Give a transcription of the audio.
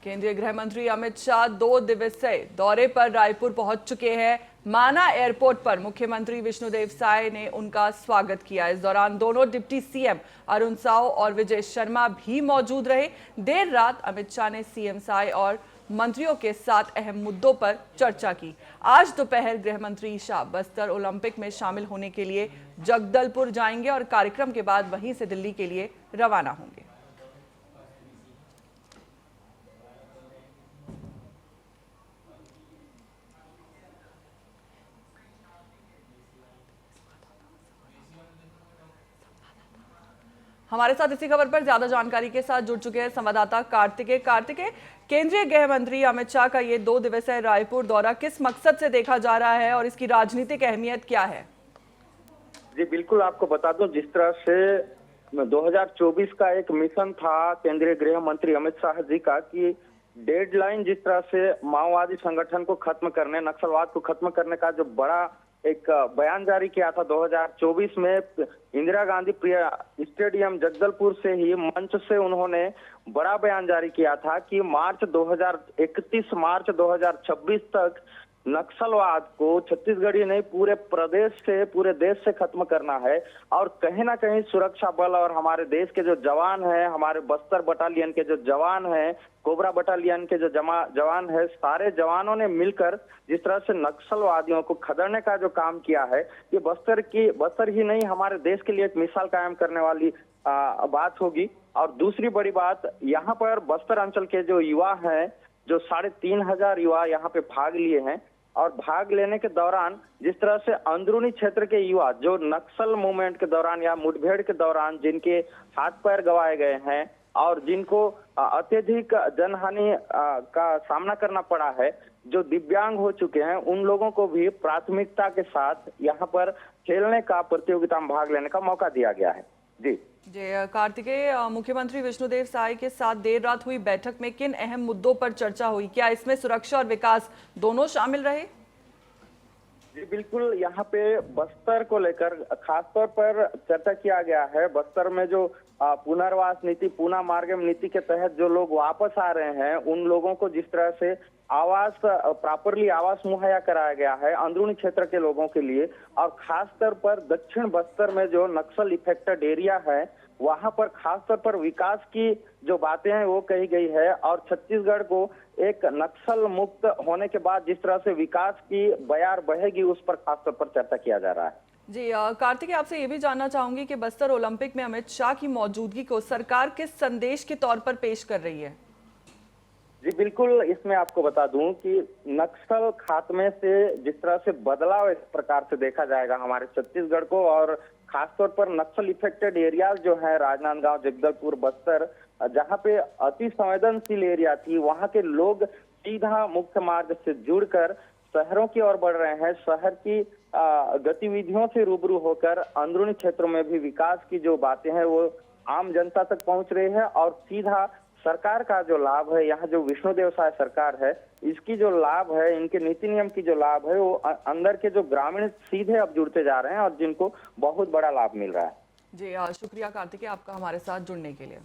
केंद्रीय गृह मंत्री अमित शाह 2 दिवसीय दौरे पर रायपुर पहुंच चुके हैं। माना एयरपोर्ट पर मुख्यमंत्री विष्णुदेव साय ने उनका स्वागत किया। इस दौरान दोनों डिप्टी सीएम अरुण साव और विजय शर्मा भी मौजूद रहे। देर रात अमित शाह ने सीएम साय और मंत्रियों के साथ अहम मुद्दों पर चर्चा की। आज दोपहर गृह मंत्री शाह बस्तर ओलंपिक में शामिल होने के लिए जगदलपुर जाएंगे और कार्यक्रम के बाद वहीं से दिल्ली के लिए रवाना होंगे। हमारे साथ इसी खबर पर ज्यादा जानकारी के साथ जुड़ चुके हैं संवाददाता कार्तिकेय। केंद्रीय गृह मंत्री अमित शाह का ये 2 दिवसीय रायपुर दौरा किस मकसद से देखा जा रहा है और इसकी राजनीतिक अहमियत क्या है? जी बिल्कुल, आपको बता दूं, जिस तरह से 2024 का एक मिशन था केंद्रीय गृह मंत्री अमित शाह जी का कि डेडलाइन जिस तरह से माओवादी संगठन को खत्म करने, नक्सलवाद को खत्म करने का जो बड़ा एक बयान जारी किया था 2024 में इंदिरा गांधी स्टेडियम जगदलपुर से ही मंच से उन्होंने बड़ा बयान जारी किया था कि 31 मार्च 2026 तक नक्सलवाद को छत्तीसगढ़ ही नहीं पूरे देश से खत्म करना है। और कहीं ना कहीं सुरक्षा बल और हमारे देश के जो जवान हैं, हमारे बस्तर बटालियन के जो जवान हैं, कोबरा बटालियन के जो जवान है, सारे जवानों ने मिलकर जिस तरह से नक्सलवादियों को खदेड़ने का जो काम किया है, ये बस्तर ही नहीं हमारे देश के लिए एक मिसाल कायम करने वाली बात होगी। और दूसरी बड़ी बात, यहाँ पर बस्तर अंचल के जो युवा हैं, जो 3,500 युवा यहाँ पे भाग लिए हैं और भाग लेने के दौरान जिस तरह से अंदरूनी क्षेत्र के युवा जो नक्सल मूवमेंट के दौरान या मुठभेड़ के दौरान जिनके हाथ पैर गंवाए गए हैं और जिनको अत्यधिक जनहानि का सामना करना पड़ा है, जो दिव्यांग हो चुके हैं, उन लोगों को भी प्राथमिकता के साथ यहाँ पर खेलने का, प्रतियोगिता में भाग लेने का मौका दिया गया है। जी कार्तिकेय, मुख्यमंत्री विष्णुदेव साय के साथ देर रात हुई बैठक में किन अहम मुद्दों पर चर्चा हुई? क्या इसमें सुरक्षा और विकास दोनों शामिल रहे? जी बिल्कुल, यहाँ पे बस्तर को लेकर खासतौर पर चर्चा किया गया है। बस्तर में जो पुनर्वास नीति, पूना मार्गम नीति के तहत जो लोग वापस आ रहे हैं, उन लोगों को जिस तरह से प्रॉपरली आवास मुहैया कराया गया है अंदरूनी क्षेत्र के लोगों के लिए, और खासतौर पर दक्षिण बस्तर में जो नक्सल इफेक्टेड एरिया है, वहां पर खासतौर पर विकास की जो बातें हैं वो कही गई है। और छत्तीसगढ़ को एक नक्सल मुक्त होने के बाद जिस तरह से विकास की बयार बहेगी, उस पर खासतौर पर चर्चा किया जा रहा है। जी कार्तिकेय, आपसे ये भी जानना चाहूंगी कि बस्तर ओलंपिक में अमित शाह की मौजूदगी को सरकार किस संदेश के तौर पर पेश कर रही है? जी बिल्कुल, इसमें आपको बता दूं कि नक्सल खात्मे से जिस तरह से बदलाव इस प्रकार से देखा जाएगा हमारे छत्तीसगढ़ को, और खासतौर पर नक्सल इफेक्टेड एरियाज जो है राजनांदगांव, जगदलपुर, बस्तर, जहां पे अति संवेदनशील एरिया थी, वहां के लोग सीधा मुख्य मार्ग से जुड़कर शहरों की ओर बढ़ रहे हैं। शहर की गतिविधियों से रूबरू होकर अंदरूनी क्षेत्रों में भी विकास की जो बातें हैं वो आम जनता तक पहुंच रही है। और सीधा सरकार का जो लाभ है, यहाँ जो विष्णुदेव साय सरकार है, इसकी जो लाभ है, इनके नीति नियम की जो लाभ है, वो अंदर के जो ग्रामीण सीधे अब जुड़ते जा रहे हैं और जिनको बहुत बड़ा लाभ मिल रहा है। जी शुक्रिया कार्तिकेय, आपका हमारे साथ जुड़ने के लिए।